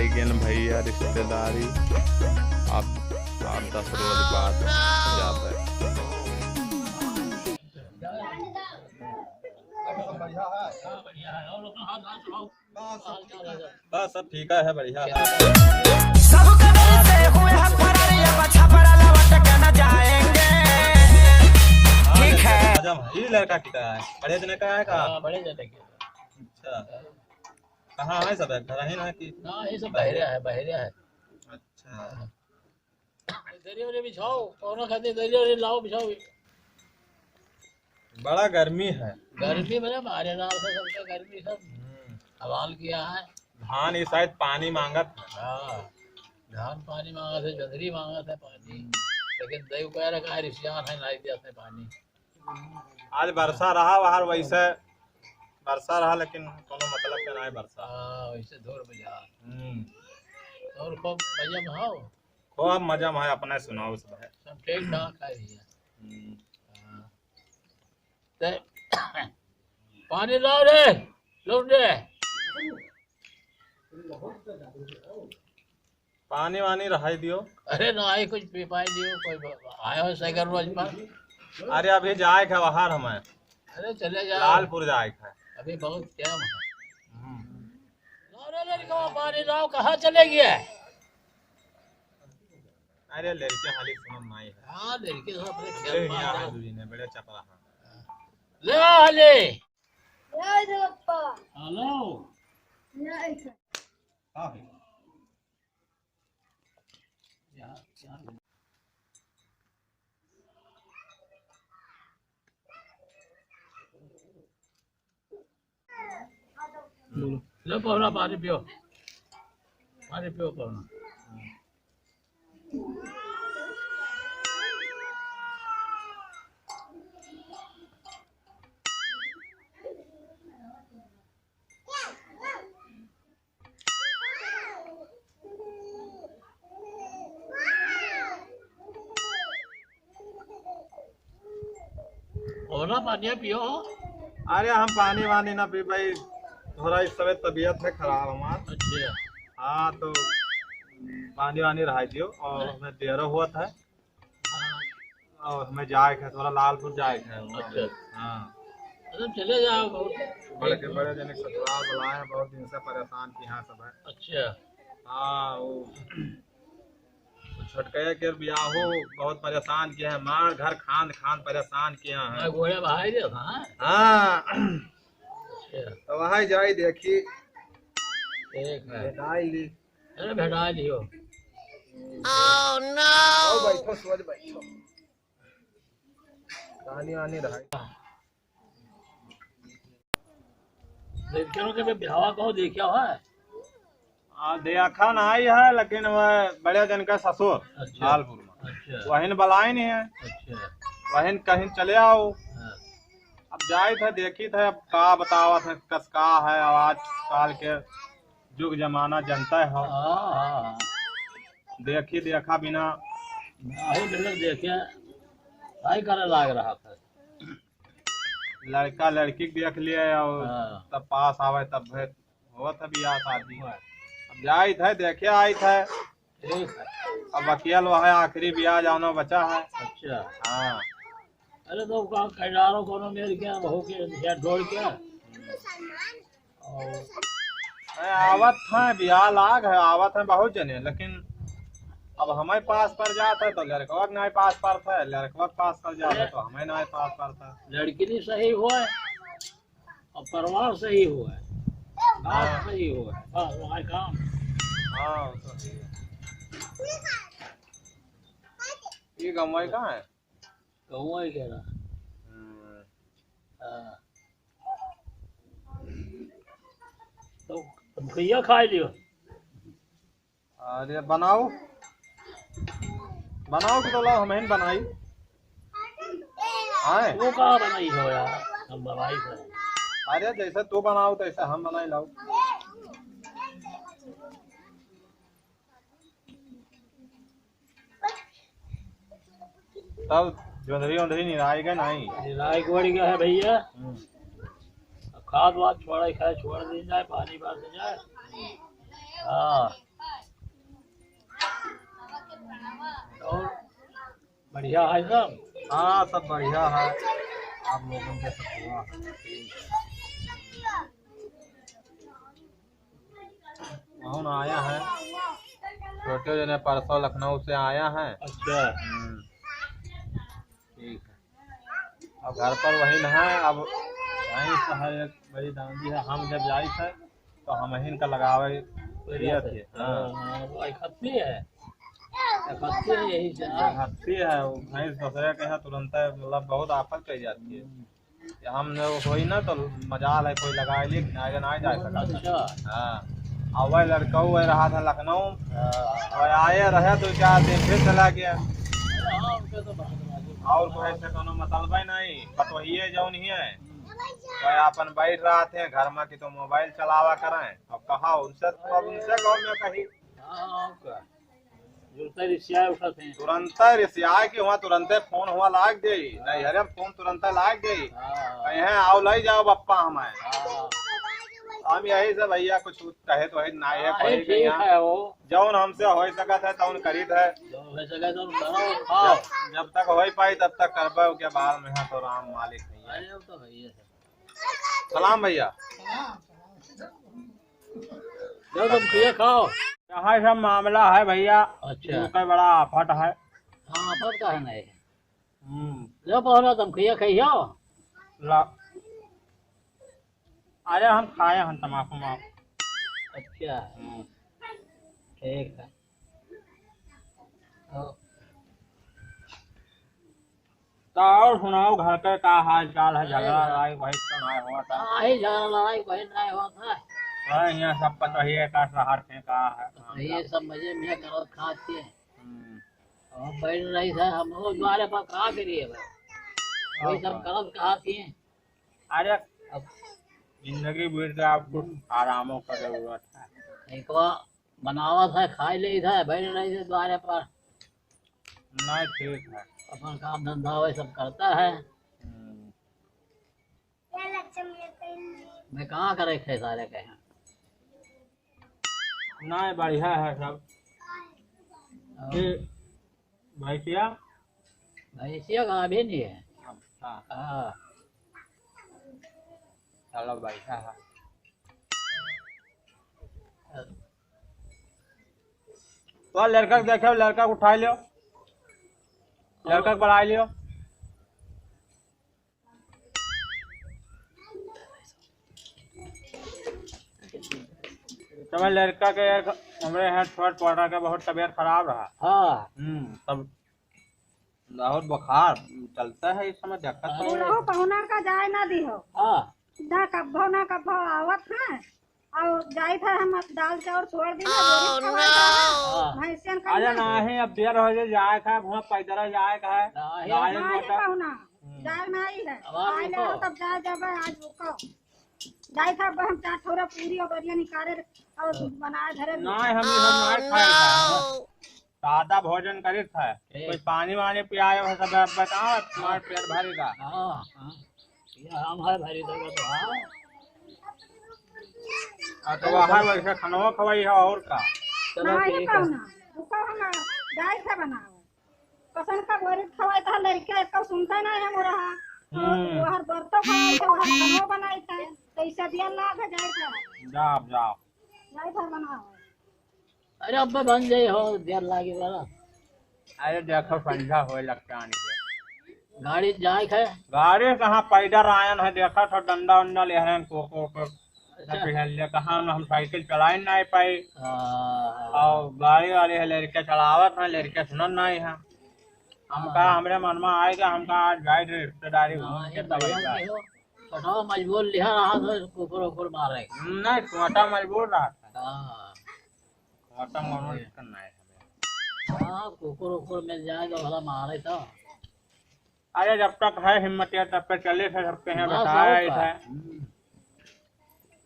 आएगन भैया रिश्तेदारी आप 8-10 रोज बाद जाता है। बस सब ठीक है, बढ़िया है। ठीक है। ये लड़का कितना है? बड़े जने का है का? बड़े जने के। अच्छा, कहाँ है सब? घर ही ना कि? हाँ, ये सब बहरिया है, बहरिया है। अच्छा, दरिया वरिया बिछाओ, कौन खाते दरिया वरिया लाओ बिछाओ। बड़ा गर्मी है। गर्मी में हमारे नाल से सबका गर्मी सब हवाल किया है। धान इस शायद पानी मांगत। हाँ, धान पानी मांगा थे, जंदरी मांगा था पानी, लेकिन देव कह रखा है रिश्तेदार है नहीं दिया पानी। आज वर्षा रहा बाहर, वैसे वर्षा रहा लेकिन कोनो मतलब के नहीं वर्षा। हाँ, वैसे धूर बजा और खूब मजा में हो। खूब मजा में है, अपने सुनाओ सब है। सब ठीक ठाक है भैया। पानी लाओ रे, लोग रे। पानी वानी रहा दियो। अरे ना आई कुछ पी पाई दियो, कोई आया हो साइकिल रोज पर। अरे अभी जाए है बाहर हमें। अरे चले जाओ, लालपुर जाए है। अभी बहुत टाइम है। लाओ रे लड़का, पानी लाओ। कहाँ चले गया? अरे लड़के हाली समझ में आई है। हाँ, लड़के सब अपने ले खेल यहाँ में है दूरी ने बड़े चपला है। ले आ ले। पापा हेलो। हां भाई लो पवना, पानी पियो, पानी पियो पवना। पवना पानी पियो। अरे हम पानी वानी ना पी भाई, थोड़ा इस समय तबीयत है खराब हमार। अच्छा। हाँ तो पानी वानी रहा दियो। और हमें देर हुआ था और हमें जाए है, थोड़ा लालपुर जाए है। अच्छा। हाँ, अरे चले जाओ, बहुत बड़े के बड़े जने ससुराल बुलाए हैं, बहुत दिन से परेशान की यहाँ सब है। अच्छा। हाँ, वो छोटके के ब्याह हो, बहुत परेशान किए हैं। मार घर खान खान परेशान किए हैं। गोड़े बहाई दे। हाँ, अच्छा, तो वहाँ जाई देखी ठीक है। भेटाई ली। अरे भेटा लियो। Oh no! आओ बैठो, सोच बैठो, पानी वानी रहा। लड़कियों के ब्याह कहो देखा है। देखा नहीं है, लेकिन वह बड़े जन का ससुर अच्छा। लालपुर में। अच्छा। वहीं बुलाए नहीं है। अच्छा। वहीं कहीं चले आओ। हाँ। अब जाए थे देखी थे, अब का बतावा था कस का है। आवाज काल के युग जमाना जनता है। हाँ, देखी देखा बिना देखे आई करे लाग रहा था। लड़का लड़की देख लिए और हाँ। तब पास आवे तब हुआ था बियाह शादी। अब जाए थे देखे आई थे। ठीक है। अब वकील वह आखिरी ब्याह जानो बचा है। अच्छा। हाँ, अरे तो कैडारो कोनो मेरे के बहू के ढोल के और आवत है ब्याह लाग है, आवत है बहुत जने, लेकिन अब हमें पास पर जाता है तो लड़कवा नहीं पास पर था, लड़कवा पास पर जाता है तो हमें नहीं पास पर था। लड़की नहीं सही हुआ है और परिवार सही हुआ है, बात सही हुआ है, बस वहाँ काम। हाँ, तो ये गमवाई कहाँ है? कहूँ ही कह रहा। हाँ। तो तुम भैया खा लियो। अरे बनाओ बनाओ कि तो लो हमें बनाई। हाँ, वो कहाँ बनाई हो यार, हम बनाई है। अरे जैसे तू बनाओ तैसे हम बनाई लाओ। तब जोंधरी ओंधरी निराएगा नहीं। निराई गोड़ गया है भैया। खाद वाद छोड़ा खाए छोड़ दी जाए, पानी बार से जाए। हाँ, बढ़िया है सब। हाँ सब बढ़िया है, आप लोगों के सब हुआ है। कौन आया है? छोटे जने परसों लखनऊ से आया है। अच्छा। ठीक है। अब घर पर वही न है, अब वहीं से है एक बड़ी दांडी है। हम जब जाई थे तो हम ही का लगावे दिए थे। हाँ खत्ती है, खत्ती है, यही से ना। हत्ती है वो भैंस दूसरे के यहाँ तुरंत मतलब बहुत आफत कर जाती है। कि हमने वो होई ना तो मजाल है कोई लगा ली आगे ना जा सका। अच्छा। हाँ और वह लड़का वह रहा था लखनऊ और आए रहे 2-4 दिन फिर चला गया। हाँ, उनका तो बहुत राजू। और कोई ऐसे कोनो मतलब ही नहीं, बस वही है जौन ही है। तो अपन बैठ रहा थे घर में कि तो मोबाइल चलावा करें। अब कहा उनसे तो अब उनसे गाँव में कही हाँ, का जुड़ते रिश्ता उठाते हैं। तुरंत रिसिया कि वहाँ तुरंत फोन हुआ लाग गई नहीं, अरे फोन तुरंत लाग गई कहे आओ ले जाओ बप्पा हमें। हम यही से भैया कुछ कहे तो ना है कोई भी ठीक यहाँ है वो जौन हमसे हो सकत है तौन करीत है। जो हो सके तो करो खाओ। जब तक हो पाई तब तक करबे के बाद में तो राम मालिक नहीं है। अरे वो तो भैया सलाम भैया। जो तुम खिए खाओ। यहाँ सब मामला है भैया। अच्छा। उसका बड़ा आफत है। हाँ पर का है नहीं जो पहला तुम खिए खाइयो। अरे हम खाए हम तमाकू माफ। अच्छा ठीक है। तो और सुनाओ घर के का हाल चाल है? झगड़ा लड़ाई वही तो नहीं हुआ था। हाँ ही झगड़ा लड़ाई कोई नहीं हुआ था। अरे यहाँ सब पता ही है का शहर से का है। ये सब मजे में करो खाते हैं और बैठ रही था हम लोग द्वारे पर कहा करिए भाई वही सब करो खाती हैं। अरे अब जिंदगी बीत गया, आप कुछ आरामों का जरूरत है। एक बार बनावा था खाई ले था बैठ रही थी द्वारे पर। नहीं ठीक है। अपन काम धंधा वही सब करता है। मैं कहाँ करे थे सारे के यहाँ। नहीं बढ़िया है सब। भैया भैंसिया कहाँ भी नहीं है। अच्छा हाँ चलो बढ़िया है। तो लड़का को देखो, लड़का को उठा लियो, लड़का को बढ़ा लियो। तो मैं लड़का के हमारे यहाँ थोड़ा पड़ा का बहुत तबीयत खराब रहा। हाँ तब बहुत बुखार चलता है इस समय देखा तो। रहो पहुना का जाए ना दिहो हाँ ना कब्बो ना कब्बो आवत है और जाई था हम दाल चावल छोड़ दी भैंसियन अरे नहीं अब देर हो जाए का वहाँ पैदल जाए का है। पहुना जाए नहीं है आए ले तब जाए जब आज रुको जाए था हम चार थोड़ा पूरी और बढ़िया निकाले और बनाए धरे नहीं हम नहीं खाए सादा भोजन करे था। कोई पानी वानी पियाए हो सब बताओ तुम्हारे पेट भरेगा। हाँ ये हम है भरी देगा तो हाँ तो बाहर वैसे खाना खवाई है और का। चलो नहीं ठीक है। पहुना रुको हम जाए था बनाओ पसंद का बोरी खवाई था लड़के को सुनता नहीं है मोरा वो हर बर्तन खवाई था वो खाना बनाई था पैसा दिया लाग जाए था जाओ जाओ जाए था बनाओ। अरे अब बन जाए हो देर लागे वाला। अरे देखो संध्या हो लगता आने के गाड़ी जाए है गाड़ी कहाँ पैदल आयन है। देखा तो डंडा उंडा ले रहे को कहाँ हम साइकिल चला नहीं पाई और गाड़ी वाले है लड़के चलावत है लड़के सुनन नहीं है। हम कहा हमारे मन में आएगा हम कहा आज गाइड रिश्तेदारी घूम के तब आएगा। पठाओ मजबूर लिहा रहा था कुकुर उकुर मारे नहीं छोटा मजबूर रहा था। हाँ छोटा मजबूर करना है। हाँ कुकुर उकुर मिल जाए तो भला मारे तो। अरे जब तक है हिम्मत है तब तक चले थे सबके यहाँ हाँ, बताया ही सब था का।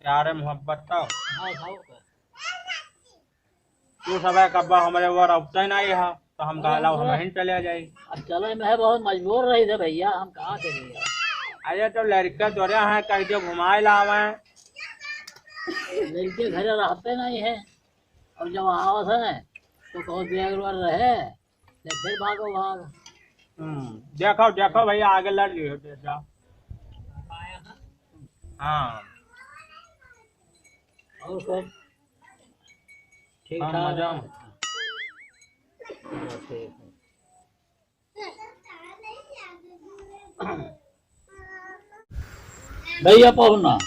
प्यारे मोहब्बत तो हाँ सब का। तू सब कब्बा हमारे वो रबता ही नहीं है तो हम कहला हम ही चले जाए। अब चले में बहुत मजबूर रही थे भैया हम कहाँ से लिए। अरे तो लड़के दौरे हैं कहीं जो घुमाए लावे लड़के घर रहते नहीं है और जब आवत है तो कहो देर रहे फिर भागो भाग। देखो देखो भैया आगे लड़ लियो जैसा। हाँ और सब ठीक हाँ, ठाक मजा है? में। चलो, ठीक है। भैया पहुंचना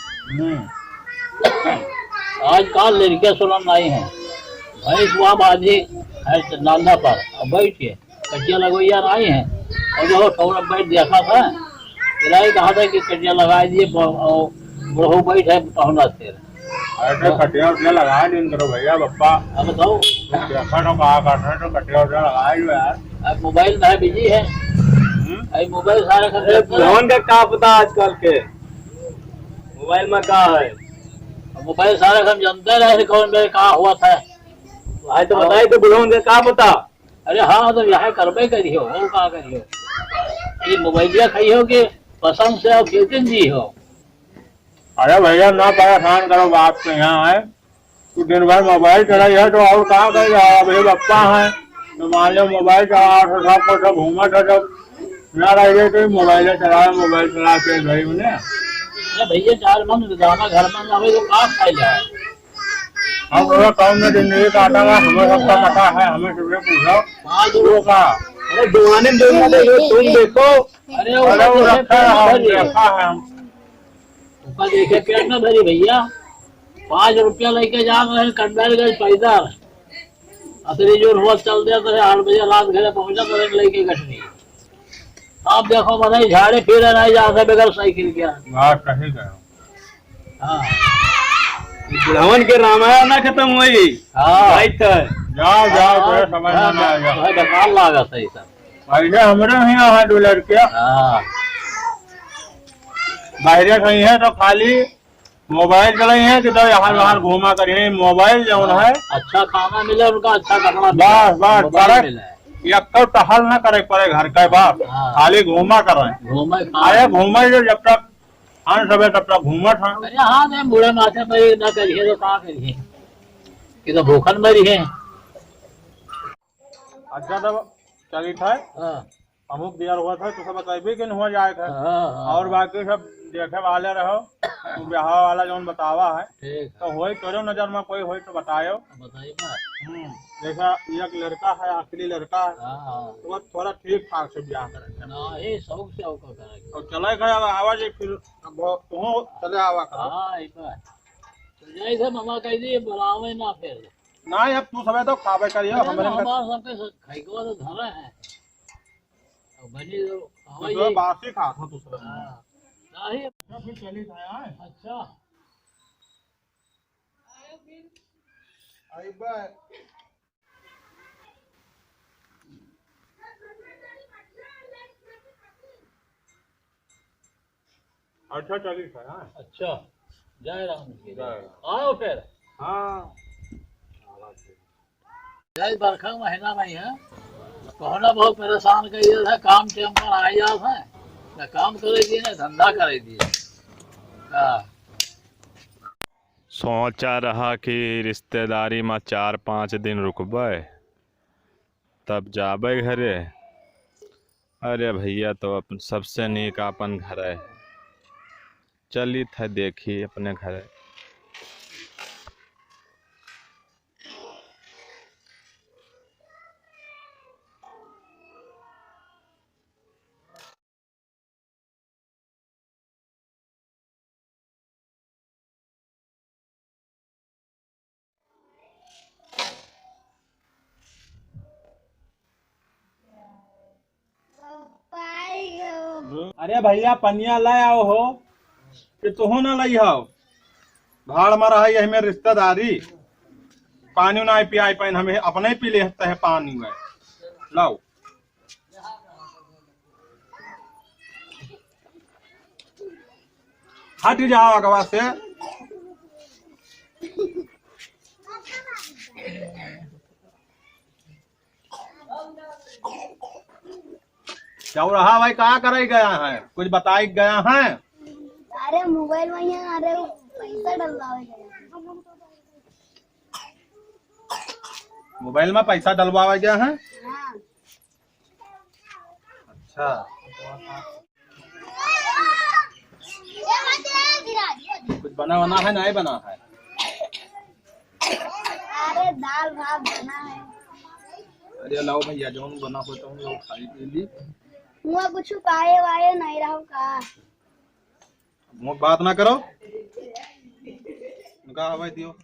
आजकल लड़के सुनन आई हैं भाई सुबह बाजी है नांदा पर अब बैठ के कटिया लगवैया आई हैं और जो थोड़ा बैठ देखा था इलाही कहा था कि कटिया लगा दिए और बहू बैठ है पहुना से ऐसे कटिया उटिया लगा दिन करो भैया बप्पा। अब बताओ देखा तो कहा करते हैं तो कटिया उटिया लगा ही यार। अब मोबाइल में बिजी है अभी मोबाइल सारे फोन का क्या पता आजकल के मोबाइल में क्या है। मोबाइल सारे हम जानते रहे कौन में कहा हुआ था आज तो बताई तो बुलाऊं दे क्या पता। अरे हाँ तो यहाँ करबे करियो और कहा करियो ये मोबाइलिया खाई हो कि पसंद से और खेतन जी हो। अरे भैया ना परेशान करो बाप के यहाँ है तू दिन भर मोबाइल चलाई है तो और कहाँ करेगा। अभी बप्पा है तो मान लो मोबाइल चला सब को सब घूमा था जब ना रह तो मोबाइल चला के गई उन्हें। अरे भैया चार मन दाना घर में ना तो कहाँ खाई जाए। हम लोग काम में जिंदगी काटा है हमें सबका पता है हमें तुझे पूछो 5 रुपये का। अरे दुआने में तुम देखो। अरे अरे वो रखा है हम देखा है हम। ऊपर देखे पेट में भरी भैया 5 रुपया लेके जा रहे कंडल गए पैदल असली जोर हुआ चल दिया तो 8 बजे रात घरे पहुंचा तो लेके गठनी आप देखो बताइए झाड़े फिर नहीं जा सकते बगैर साइकिल के। बात सही कहो। हाँ बुढ़ावन के रामायण ना खत्म हुई। हाँ जाओ जाओ तेरे समझ में आ गया। बेकार लागा सही सब पहले हमारे यहाँ है 2 लड़के हाँ बाहर कहीं है तो खाली मोबाइल चलाई है कि तो यहाँ वहाँ घूमा करिए मोबाइल जो है अच्छा खाना मिले उनका अच्छा कपड़ा बस बस मोबाइल करे मिले एक तो टहल ना करे पड़े घर के बाप हाँ। खाली घूमा कर रहे घूमे अरे घूमा जो जब तक अन सब तब तक घूमा था। अरे हाँ नहीं बूढ़े माथे मरी न करिए तो कहाँ करिए कि तो भूखन मरी है। अच्छा तब चली था हाँ अमुक दिया हुआ था तो सब बताइए कि नहीं हो जाएगा हाँ और बाकी सब देखे वाले रहो तो ब्याह वाला जो बतावा है ठीक तो वही करो नजर में कोई हो तो बतायो। बताइए ना देखा एक लड़का है आखिरी लड़का है हाँ वो थोड़ा ठीक ठाक से ब्याह करेंगे ना ये शौक से होकर करेंगे और चले गए आवाज फिर तुम चले आवा करो। हाँ एक बार तो जैसे मामा कह दिए बुलावे ना फिर ना अब तू सब तो खावे करियो हमारे हमारे सबके खाइको तो धरे हैं और बनी तो हवा तो ये बासी खा था तू सब हाँ नहीं फिर चली था अच्छा आई बाय। अच्छा चली था अच्छा जय राम जी जय आओ फिर हाँ जय बरखा महीना में है कहना बहुत परेशान करिए था काम टाइम पर आ जात है न काम करे दिए न धंधा करे दिए हाँ सोचा रहा कि रिश्तेदारी में 4-5 दिन रुकबे तब जाबे घरे। अरे भैया तो अपन सबसे नीक अपन घर है चली था देखी अपने घर। अरे भैया पनिया ले आओ हो कि तुहो ना लई हो भाड़ में रही है हमें रिश्तेदारी पानी ना पियाई पाइन हमें अपने पी लेते हैं पानी में लाओ। हट जाओ अगवा से क्या रहा भाई कहाँ करे गया है कुछ बताई गया है। अरे मोबाइल में यहाँ अरे पैसा डलवावे मोबाइल में पैसा डलवाया गया है। हाँ अच्छा कुछ बना बना है नहीं बना है? अरे दाल भात बना है। अरे लाओ भैया जो बना होता हूँ लोग खाई पी ली। हुआ कुछ पाए वाए नहीं रहो का। मुँह बात ना करो। उनका हवा दियो।